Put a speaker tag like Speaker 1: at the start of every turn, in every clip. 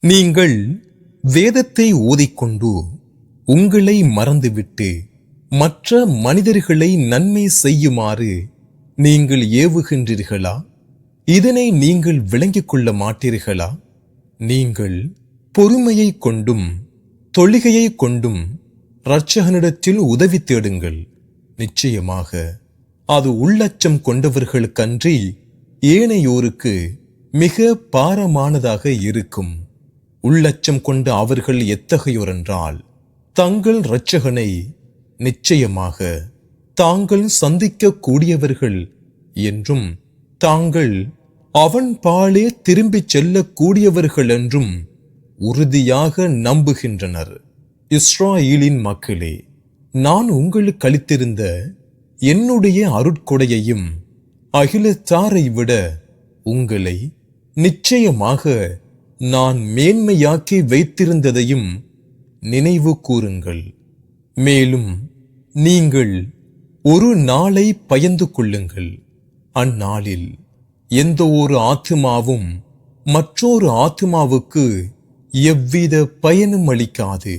Speaker 1: நீங்கள் வேதத்தை ஓதிக்கொண்டு உங்களை மறந்துவிட்டு மற்ற மனிதர்களை நன்மை செய்யுமாறு நீங்கள் ஏவுகின்றீர்களா? இதனை நீங்கள் விளங்கிக் கொள்ள மாட்டீர்களா? நீங்கள் பொறுமையை கொண்டும் தொழுகையை கொண்டும் இரட்சகனிடத்தில் உதவி தேடுங்கள். நிச்சயமாக அது உள்ளச்சம் கொண்டவர்களுக்கன்றி ஏனையோருக்கு மிக பாரமானதாக இருக்கும். உள்ளச்சம் கொண்ட அவர்கள் எத்தகையோர் என்றால், தங்கள் இரட்சகனை நிச்சயமாக தாங்கள் சந்திக்க கூடியவர்கள் என்றும் தாங்கள் அவன் பாலே திரும்பிச் செல்லக்கூடியவர்கள் என்றும் உறுதியாக நம்புகின்றனர். இஸ்ராயேலின் மக்களே, நான் உங்களுக்கு அளித்திருந்த என்னுடைய அருட்கொடையையும் அகிலத்தாரை விட உங்களை நிச்சயமாக நான் மேன்மையாக்கி வைத்திருந்ததையும் நினைவு கூறுங்கள். மேலும் நீங்கள் ஒரு நாளை பயந்து கொள்ளுங்கள். அந்நாளில் எந்த ஒரு ஆத்துமாவும் மற்றொரு ஆத்துமாவுக்கு எவ்வித பயனும் அளிக்காது.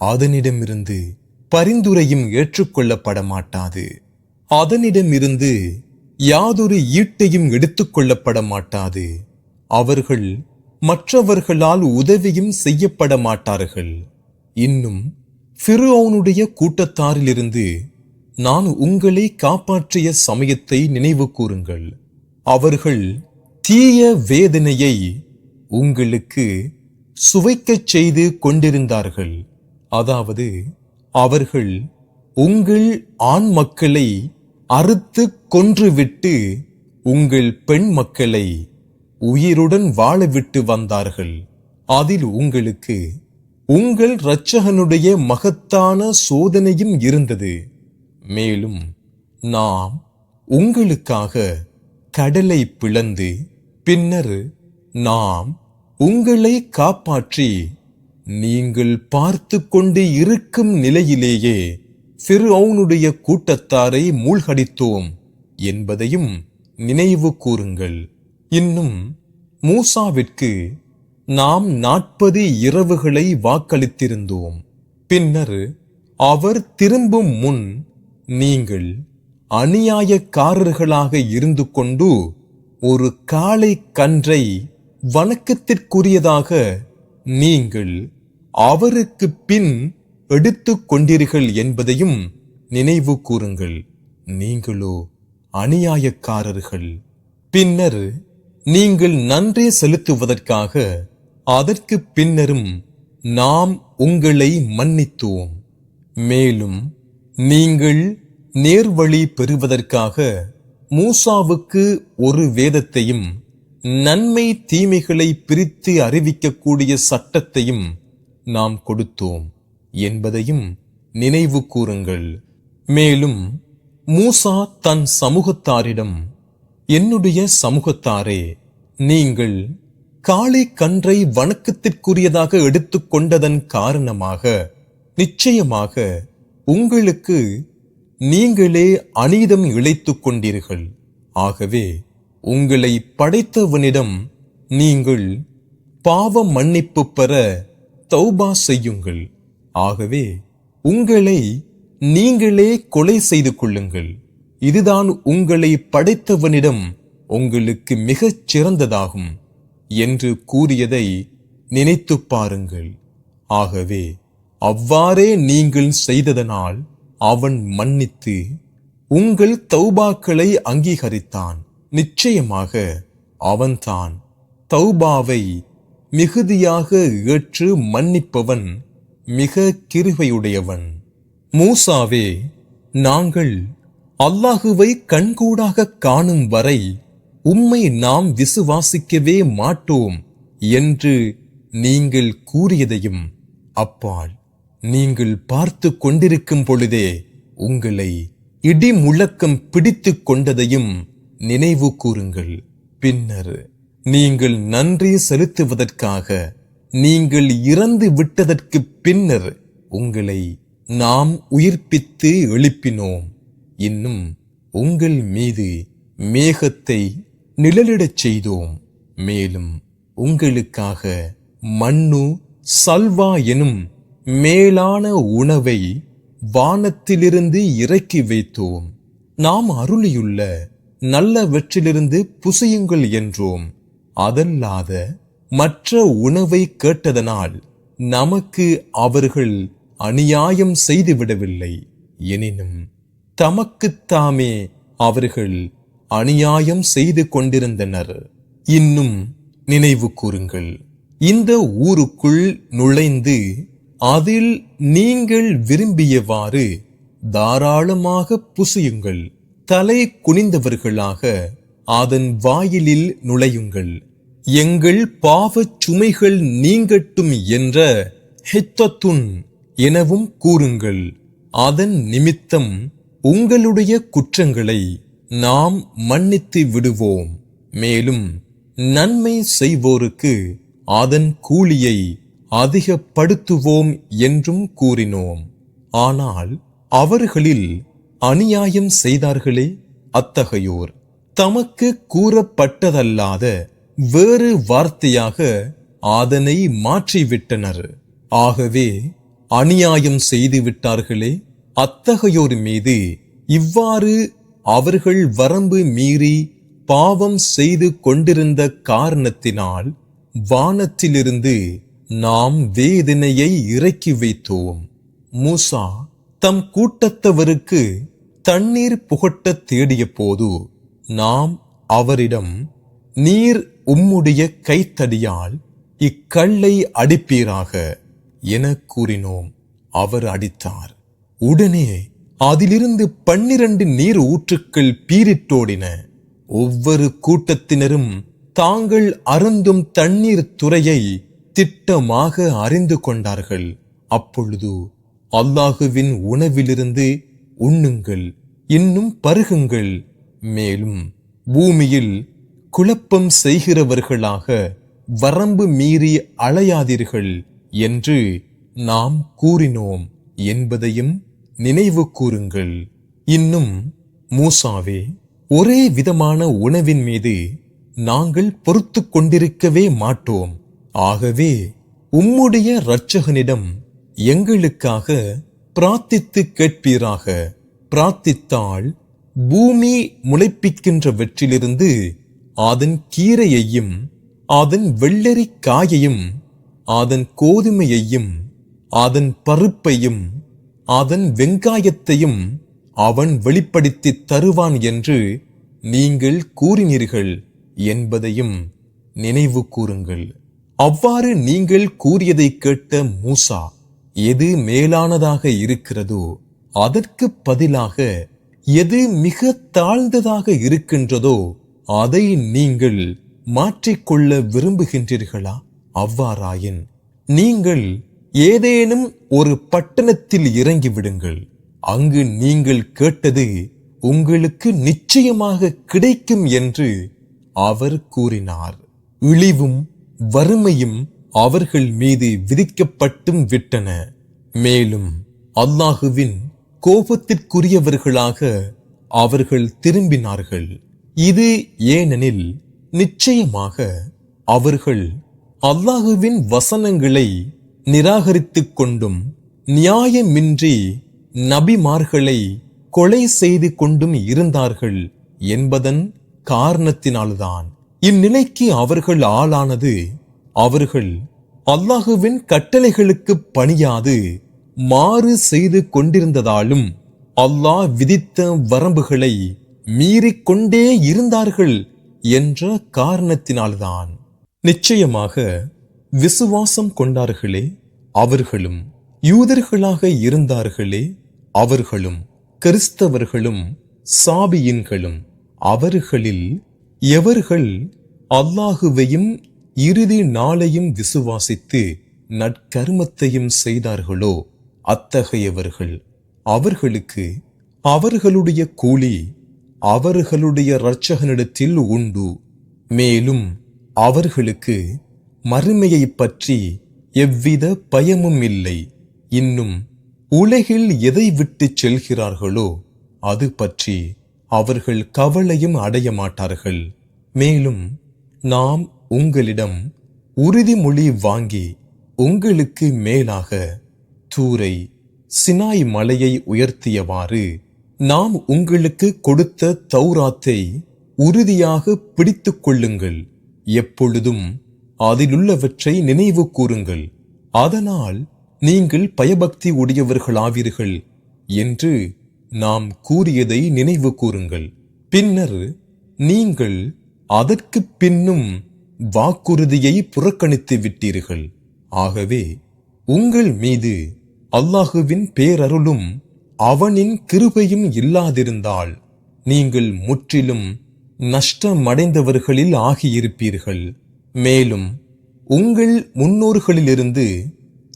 Speaker 1: அதனிடமிருந்து பரிந்துரையும் ஏற்றுக்கொள்ளப்பட மாட்டாது. அதனிடமிருந்து யாதொரு ஈட்டையும் எடுத்துக்கொள்ளப்பட மாட்டாது. அவர்கள் மற்றவர்களால் உதவியும் செய்யப்பட மாட்டார்கள். இன்னும் ஃபிர்அவுனுடைய கூட்டத்தாரிலிருந்து நான் உங்களை காப்பாற்றிய சமயத்தை நினைவு கூறுங்கள். அவர்கள் தீய வேதனையை உங்களுக்கு சுவைக்கச் செய்து கொண்டிருந்தார்கள். அதாவது அவர்கள் உங்கள் ஆண் மக்களை அறுத்து கொன்றுவிட்டு உங்கள் பெண் மக்களை உயிருடன் வாழவிட்டு வந்தார்கள். அதில் உங்களுக்கு உங்கள் இரட்சகனுடைய மகத்தான சோதனையும் இருந்தது. மேலும் நாம் உங்களுக்காக கடலை பிளந்து பின்னர் நாம் உங்களை காப்பாற்றி நீங்கள் பார்த்து கொண்டு இருக்கும் நிலையிலேயே ஃபிர்அவுனுடைய கூட்டத்தாரை மூழ்கடித்தோம் என்பதையும் நினைவு கூறுங்கள். இன்னும் மூசாவிற்கு நாம் 40 இரவுகளை வாக்களித்திருந்தோம். பின்னர் அவர் திரும்பும் முன் நீங்கள் அநியாயக்காரர்களாக இருந்து கொண்டு ஒரு காளை கன்றை வணக்கத்திற்குரியதாக நீங்கள் அவருக்கு பின் எடுத்து கொண்டீர்கள் என்பதையும் நினைவு கூறுங்கள். நீங்களோ அநியாயக்காரர்கள். பின்னர் நீங்கள் நன்றி செலுத்துவதற்காக அதற்கு பின்னரும் நாம் உங்களை மன்னித்தோம். மேலும் நீங்கள் நேர்வழி பெறுவதற்காக மூசாவுக்கு ஒரு வேதத்தையும் நன்மை தீமைகளை பிரித்து அறிவிக்கக்கூடிய சட்டத்தையும் நாம் கொடுத்தோம் என்பதையும் நினைவு கூறுங்கள். மேலும் மூசா தன் சமூகத்தாரிடம், என்னுடைய சமூகத்தாரே, நீங்கள் காளை கன்றை வணக்கத்திற்குரியதாக எடுத்துக்கொண்டதன் காரணமாக நிச்சயமாக உங்களுக்கு நீங்களே அநீதம் இழைத்துக் கொண்டீர்கள். ஆகவே உங்களை படைத்தவனிடம் நீங்கள் பாவ மன்னிப்பு பெற தௌபா செய்யுங்கள். ஆகவே உங்களை நீங்களே கொலை செய்து கொள்ளுங்கள். இதுதான் உங்களை படைத்தவனிடம் உங்களுக்கு மிகச் சிறந்ததாகும் என்று கூறியதை நினைத்து பாருங்கள். ஆகவே அவ்வாறே நீங்கள் செய்ததனால் அவன் மன்னித்து உங்கள் தௌபாக்களை அங்கீகரித்தான். நிச்சயமாக அவன்தான் தௌபாவை மிகுதியாக ஏற்று மன்னிப்பவன், மிக கிருபையுடையவன். மூசாவே, நாங்கள் அல்லாஹுவை கண்கூடாக காணும் வரை உம்மை நாம் விசுவாசிக்கவே மாட்டோம் என்று நீங்கள் கூறியதையும், அப்பால் நீங்கள் பார்த்து கொண்டிருக்கும் பொழுதே உங்களை இடி முழக்கம் பிடித்து கொண்டதையும் நினைவு கூறுங்கள். பின்னர் நீங்கள் நன்றி செலுத்துவதற்காக நீங்கள் இறந்து விட்டதற்கு பின்னர் உங்களை நாம் உயிர்ப்பித்து எழுப்பினோம். இன்னும் உங்கள் மீது மேகத்தை நிழலிடச் செய்தோம். மேலும் உங்களுக்காக மன்னு சல்வா எனும் மேலான உணவை வானத்திலிருந்து இறக்கி வைத்தோம். நாம் அருளியுள்ள நல்லவற்றிலிருந்து புசியுங்கள் என்றோம். அதல்லாத மற்ற உணவை கேட்டதனால் நமக்கு அவர்கள் அநியாயம் செய்துவிடவில்லை. எனினும் தமக்குத்தாமே அவர்கள் அநியாயம் செய்து கொண்டிருந்தனர். இன்னும் நினைவு கூறுங்கள், இந்த ஊருக்குள் நுழைந்து அதில் நீங்கள் விரும்பியவாறு தாராளமாக புசியுங்கள். தலை குனிந்தவர்களாக அதன் வாயிலில் நுழையுங்கள். எங்கள் பாவச் சுமைகள் நீங்கட்டும் என்ற ஹித்தத்துன் எனவும் கூறுங்கள். அதன் நிமித்தம் உங்களுடைய குற்றங்களை நாம் மன்னித்து விடுவோம். மேலும் நன்மை செய்வோருக்கு அதன் கூலியை அதிகப்படுத்துவோம் என்றும் கூறினோம். ஆனால் அவர்களில் அநியாயம் செய்தார்களே, அத்தகையோர் தமக்கு கூறப்பட்டதல்லாத வேறு வார்த்தையாக அதனை மாற்றிவிட்டனர். ஆகவே அநியாயம் செய்து விட்டார்களே, அத்தகையோர் மீது இவ்வாறு அவர்கள் வரம்பு மீறி பாவம் செய்து கொண்டிருந்த காரணத்தினால் வானத்திலிருந்து நாம் வேதனையை இறக்கி வைத்தோம். மூசா தம் கூட்டத்தவருக்கு தண்ணீர் புகட்ட தேடிய போது நாம் அவரிடம், நீர் உம்முடைய கைத்தடியால் இக்கல்லை அடிப்பீராக என கூறினோம். அவர் அடித்தார். உடனே அதிலிருந்து 12 நீர் ஊற்றுக்கள் பீரிட்டோடின. ஒவ்வொரு கூட்டத்தினரும் தாங்கள் அருந்தும் தண்ணீர் துறையை திட்டமாக அறிந்து கொண்டார்கள். அப்பொழுது அல்லாஹுவின் உணவிலிருந்து உண்ணுங்கள், இன்னும் பருகுங்கள். மேலும் பூமியில் குழப்பம் செய்கிறவர்களாக வரம்பு மீறி அலையாதீர்கள் என்று நாம் கூறினோம் என்பதையும் நினைவு கூறுங்கள். இன்னும் மூசாவே, ஒரே விதமான உணவின் மீது நாங்கள் பொறுத்து கொண்டிருக்கவே மாட்டோம். ஆகவே உம்முடைய இரட்சகனிடம் எங்களுக்காக பிரார்த்தித்து கேட்பீராக. பிரார்த்தித்தால் பூமி முளைப்பிக்கின்றவற்றிலிருந்து அதன் கீரையையும் அதன் வெள்ளரி காயையும் அதன் கோதுமையையும் அதன் பருப்பையும் அதன் வெங்காயத்தையும் அவன் வெளிப்படுத்தி தருவான் என்று நீங்கள் கூறினீர்கள் என்பதையும் நினைவு கூறுங்கள். அவ்வாறு நீங்கள் கூறியதை கேட்ட மூசா, எது மேலானதாக இருக்கிறதோ அதற்கு பதிலாக எது மிக தாழ்ந்ததாக இருக்கின்றதோ அதை நீங்கள் மாற்றிக்கொள்ள விரும்புகின்றீர்களா? அவ்வாறாயின் நீங்கள் ஏதேனும் ஒரு பட்டணத்தில் இறங்கிவிடுங்கள். அங்கு நீங்கள் கேட்டது உங்களுக்கு நிச்சயமாக கிடைக்கும் என்று அவர் கூறினார். இழிவும் வறுமையும் அவர்கள் மீது விதிக்கப்பட்டும் விட்டன. மேலும் அல்லாஹுவின் கோபத்திற்குரியவர்களாக அவர்கள் திரும்பினார்கள். இது ஏனெனில் நிச்சயமாக அவர்கள் அல்லாஹுவின் வசனங்களை நிராகரித்துக் கொண்டும் நியாயமின்றி நபிமார்களை கொலை செய்து கொண்டும் இருந்தார்கள் என்பதன் காரணத்தினால்தான் இந்நிலைக்கு அவர்கள் ஆளானது. அவர்கள் அல்லாஹுவின் கட்டளைகளுக்கு பணியாது மாறு செய்து கொண்டிருந்ததாலும் அல்லாஹ் விதித்த வரம்புகளை மீறிக்கொண்டே இருந்தார்கள் என்ற காரணத்தினால்தான். நிச்சயமாக விசுவாசம் கொண்டார்களே, அவர்களும் யூதர்களாக இருந்தார்களே, அவர்களும் கிறிஸ்தவர்களும் சாபியின்களும் அவர்களில் எவர்கள் அல்லாஹுவையும் இறுதி நாளையும் விசுவாசித்து நற்கர்மத்தையும் செய்தார்களோ அத்தகையவர்கள் அவர்களுக்கு அவர்களுடைய கூலி அவர்களுடைய இரட்சகனிடத்தில் உண்டு. மேலும் அவர்களுக்கு மறுமையை பற்றி எவ்வித பயமும் இல்லை. இன்னும் உலகில் எதை விட்டு செல்கிறார்களோ அது பற்றி அவர்கள் கவலையும் அடைய மாட்டார்கள். மேலும் நாம் உங்களிடம் உறுதிமொழி வாங்கி உங்களுக்கு மேலாக தூரை சினாய் மலையை உயர்த்தியவாறு நாம் உங்களுக்கு கொடுத்த தௌராத்தை உறுதியாக பிடித்துக் கொள்ளுங்கள். எப்பொழுதும் அதிலுள்ளவற்றை நினைவு கூறுங்கள். அதனால் நீங்கள் பயபக்தி உடையவர்களாவீர்கள் என்று நாம் கூறியதை நினைவு கூறுங்கள். பின்னர் நீங்கள் அதற்கு பின்னும் வாக்குறுதியை புறக்கணித்து விட்டீர்கள். ஆகவே உங்கள் மீது அல்லாஹுவின் பேரருளும் அவனின் கிருபையும் இல்லாதிருந்தால் நீங்கள் முற்றிலும் நஷ்டமடைந்தவர்களில் ஆகியிருப்பீர்கள். மேலும் உங்கள் முன்னோர்களிலிருந்து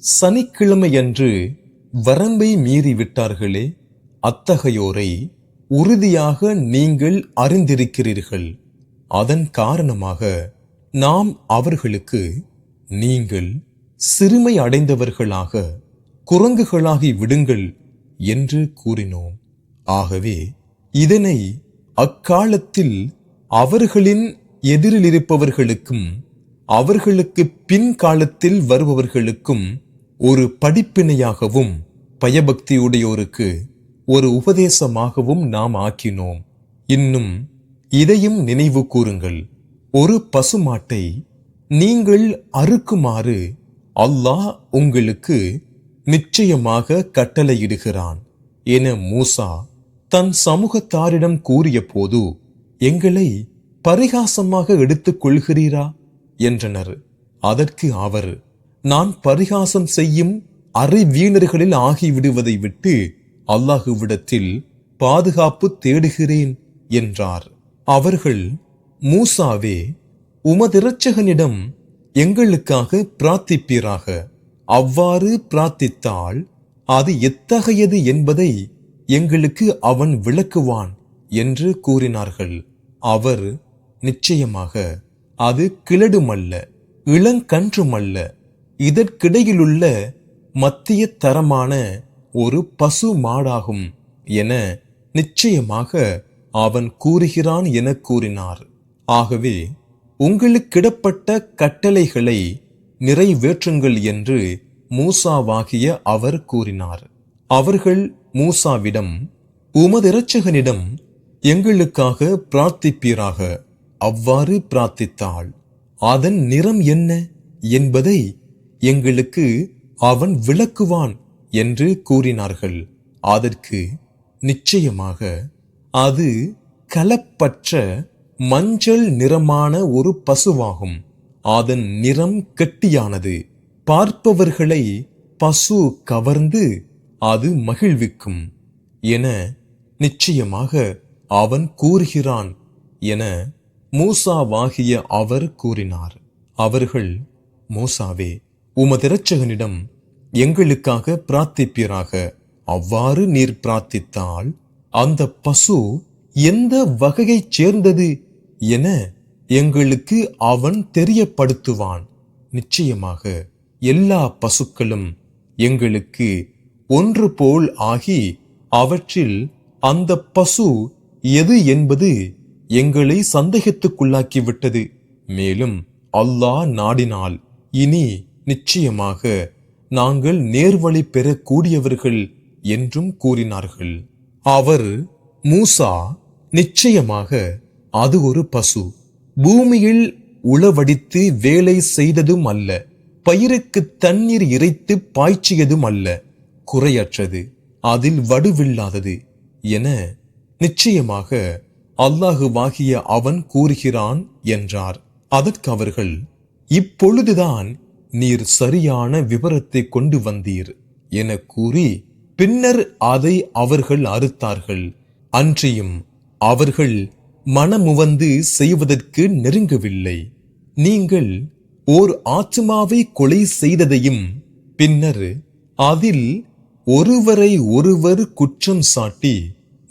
Speaker 1: சனிக்கிழமையன்று வரம்பை மீறிவிட்டார்களே, அத்தகையோரை உறுதியாக நீங்கள் அறிந்திருக்கிறீர்கள். அதன் காரணமாக நாம் அவர்களுக்கு நீங்கள் சிறுமை அடைந்தவர்களாக குரங்குகளாகி விடுங்கள் என்று கூறினோம். ஆகவே இதனை அக்காலத்தில் அவர்களின் எதிரில் இருப்பவர்களுக்கும் அவர்களுக்கு பின் காலத்தில் வருபவர்களுக்கும் ஒரு படிப்பினையாகவும் பயபக்தியுடையோருக்கு ஒரு உபதேசமாகவும் நாம் ஆக்கினோம். இன்னும் இதையும் நினைவு கூறுங்கள். ஒரு பசுமாட்டை நீங்கள் அறுக்குமாறு அல்லாஹ் உங்களுக்கு நிச்சயமாக கட்டளையிடுகிறான் என மூசா தன் சமூகத்தாரிடம் கூறிய போது, எங்களை பரிகாசமாக எடுத்துக் கொள்கிறீரா என்றனர். அதற்கு அவர், நான் பரிகாசம் செய்யும் அறிவீணர்களில் ஆகிவிடுவதை விட்டு அல்லாஹுவிடத்தில் பாதுகாப்பு தேடுகிறேன் என்றார். அவர்கள், மூசாவே, உமதிரட்சகனிடம் எங்களுக்காக பிரார்த்திப்பீராக. அவ்வாறு பிரார்த்தித்தால் அது எத்தகையது என்பதை எங்களுக்கு அவன் விளக்குவான் என்று கூறினார்கள். அவர், நிச்சயமாக அது கிழடுமல்ல இளங்கன்றுமல்ல, இதற்கிடையிலுள்ள மத்திய தரமான ஒரு பசு மாடாகும் என நிச்சயமாக அவன் கூறுகிறான் என கூறினார். ஆகவே உங்களுக்கிடப்பட்ட கட்டளைகளை நிறைவேற்றுங்கள் என்று மூசாவாகிய அவர் கூறினார். அவர்கள் மூசாவிடம், உமதிரட்சகனிடம் எங்களுக்காக பிரார்த்திப்பீராக. அவ்வாறு பிரார்த்தித்தால் அதன் நிறம் என்ன என்பதை எங்களுக்கு அவன் விளக்குவான் என்று கூறினார்கள். அதற்கு, நிச்சயமாக அது கலப்பற்ற மஞ்சள் நிறமான ஒரு பசுவாகும். அதன் நிறம் கெட்டியானது. பார்ப்பவர்களை பசு கவர்ந்து அது மகிழ்விக்கும் என நிச்சயமாக அவன் கூறுகிறான் என மூசாவாகிய அவர் கூறினார். அவர்கள், மூசாவே, உமதிரட்சகனிடம் எங்களுக்காக பிரார்த்திப்பீராக. அவ்வாறு நீர் பிரார்த்தித்தால் அந்த பசு எந்த வகையைச் சேர்ந்தது என எங்களுக்கு அவன் தெரியப்படுத்துவான். நிச்சயமாக எல்லா பசுக்களும் எங்களுக்கு ஒன்று போல் ஆகி அவற்றில் அந்த பசு எது என்பது எங்களை சந்தேகத்துக்குள்ளாக்கிவிட்டது. மேலும் அல்லாஹ் நாடினால் இனி நிச்சயமாக நாங்கள் நேர்வழி பெறக்கூடியவர்கள் என்றும் கூறினார்கள். அவர், மூசா, நிச்சயமாக அது ஒரு பசு, பூமியில் உளவடித்து வேலை செய்ததும் அல்ல, பயிருக்கு தண்ணீர் இறைத்து பாய்ச்சியதும் அல்ல, குறையற்றது, அதில் வடுவில்லாதது என நிச்சயமாக அல்லாஹுவாகிய அவன் கூறுகிறான் என்றார். அதற்கு அவர்கள், இப்பொழுதுதான் நீர் சரியான விவரத்தை கொண்டு வந்தீர் என கூறி பின்னர் அதை அவர்கள் அறுத்தார்கள். அன்றியும் அவர்கள் மனமுவந்து செய்வதற்கு நெருங்கவில்லை. நீங்கள் ஓர் ஆத்மாவை கொலை செய்ததையும் பின்னர் அதில் ஒருவரை ஒருவர் குற்றம் சாட்டி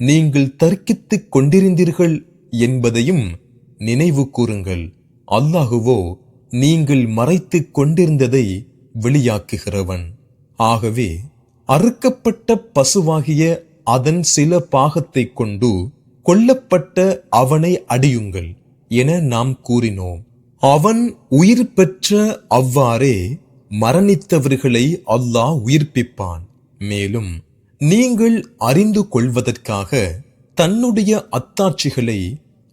Speaker 1: நீங்கள் தர்க்கித்துக் கொண்டிருந்தீர்கள் என்பதையும் நினைவு கூறுங்கள். அல்லாஹுவோ நீங்கள் மறைத்துக் கொண்டிருந்ததை வெளியாக்குகிறவன். ஆகவே அறுக்கப்பட்ட பசுவாகிய அதன் சில பாகத்தை கொண்டு கொல்லப்பட்ட அவனை அடியுங்கள் என நாம் கூறினோம். அவன் உயிர் பெற்ற அவ்வாறே மரணித்தவர்களை அல்லாஹ் உயிர்ப்பிப்பான். மேலும் நீங்கள் அறிந்து கொள்வதற்காக தன்னுடைய அத்தாட்சிகளை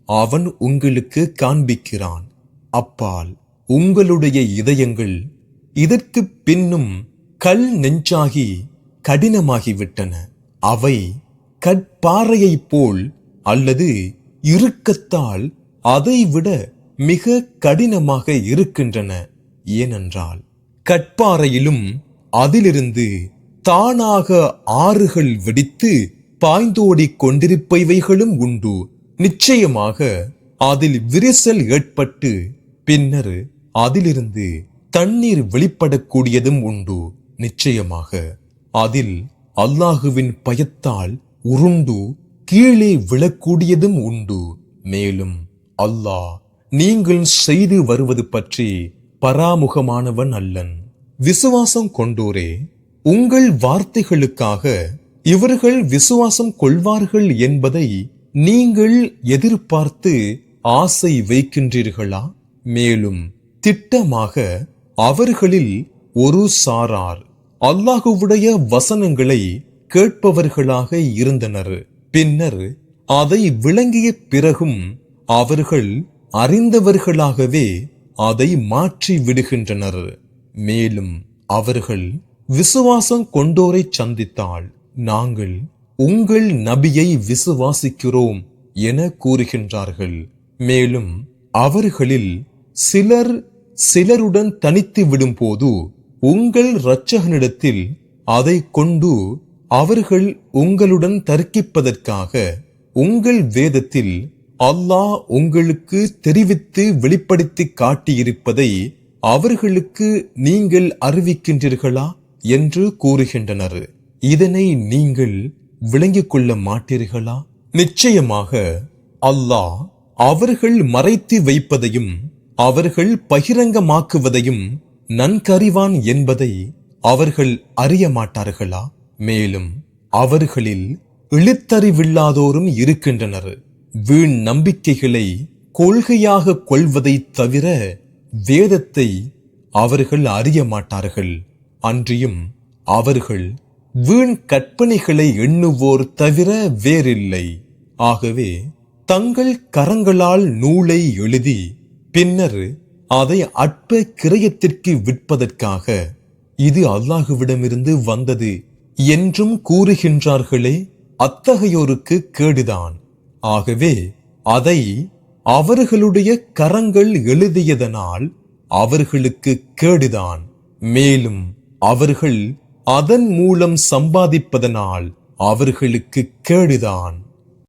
Speaker 1: அவன் உங்களுக்கு காண்பிக்கிறான். அப்பால் உங்களுடைய இதயங்கள் இதற்கு பின்னும் கல் நெஞ்சாகி கடினமாகிவிட்டன. அவை கற்பாறையைப் போல் அல்லது இறுக்கத்தால் அதைவிட மிக கடினமாக இருக்கின்றன. ஏனென்றால் கற்பாறையிலும் அதிலிருந்து தானாக ஆறுகள் வெடித்து பாய்ந்தோடிக் கொண்டிருப்பவைகளும் உண்டு. நிச்சயமாக அதில் விரிசல் ஏற்பட்டு பின்னர் அதிலிருந்து தண்ணீர் வெளிப்படக்கூடியதும் உண்டு. நிச்சயமாக அதில் அல்லாஹுவின் பயத்தால் உருண்டு கீழே விழக்கூடியதும் உண்டு. மேலும் அல்லாஹ் நீங்கள் செய்து வருவது பற்றி பராமுகமானவன் அல்லன். விசுவாசம் கொண்டோரே, உங்கள் வார்த்தைகளுக்காக இவர்கள் விசுவாசம் கொள்வார்கள் என்பதை நீங்கள் எதிர்பார்த்து ஆசை வைக்கின்றீர்களா? மேலும் திட்டமாக அவர்களில் ஒரு சாரார் அல்லாஹுவுடைய வசனங்களை கேட்பவர்களாக இருந்தனர். பின்னர் அதை விளங்கிய பிறகும் அவர்கள் அறிந்தவர்களாகவே அதை மாற்றி விடுகின்றனர். மேலும் அவர்கள் விசுவாசம் கொண்டோரை சந்தித்தால் நாங்கள் உங்கள் நபியை விசுவாசிக்கிறோம் என கூறுகின்றார்கள். மேலும் அவர்களில் சிலருடன் தனித்து விடும் போது உங்கள் இரட்சகனிடத்தில் அதை கொண்டு அவர்கள் உங்களுடன் தர்க்கிப்பதற்காக உங்கள் வேதத்தில் அல்லாஹ் உங்களுக்கு தெரிவித்து வெளிப்படுத்தி காட்டியிருப்பதை அவர்களுக்கு நீங்கள் அறிவிக்கின்றீர்களா என்று கூறுகின்றனர். இதனை நீங்கள் விளங்கிக் கொள்ள மாட்டீர்களா? நிச்சயமாக அல்லாஹ் அவர்கள் மறைத்து வைப்பதையும் அவர்கள் பகிரங்கமாக்குவதையும் நன்கறிவான் என்பதை அவர்கள் அறிய மாட்டார்களா? மேலும் அவர்களில் இழுத்தறிவில்லாதோரும் இருக்கின்றனர். வீண் நம்பிக்கைகளை கொள்கையாக கொள்வதை தவிர வேதத்தை அவர்கள் அறிய மாட்டார்கள். அன்றியும் அவர்கள் வீண் கற்பனைகளை எண்ணுவோர் தவிர வேறில்லை. ஆகவே தங்கள் கரங்களால் நூலை எழுதி பின்னர் அதை அற்ப கிரயத்திற்கு விற்பதற்காக இது அல்லாஹுவிடமிருந்து வந்தது என்றும் கூறுகின்றார்களே, அத்தகையோருக்கு கேடுதான். ஆகவே அதை அவர்களுடைய கரங்கள் எழுதியதனால் அவர்களுக்கு கேடுதான். மேலும் அவர்கள் அதன் மூலம் சம்பாதிப்பதனால் அவர்களுக்கு கேடுதான்.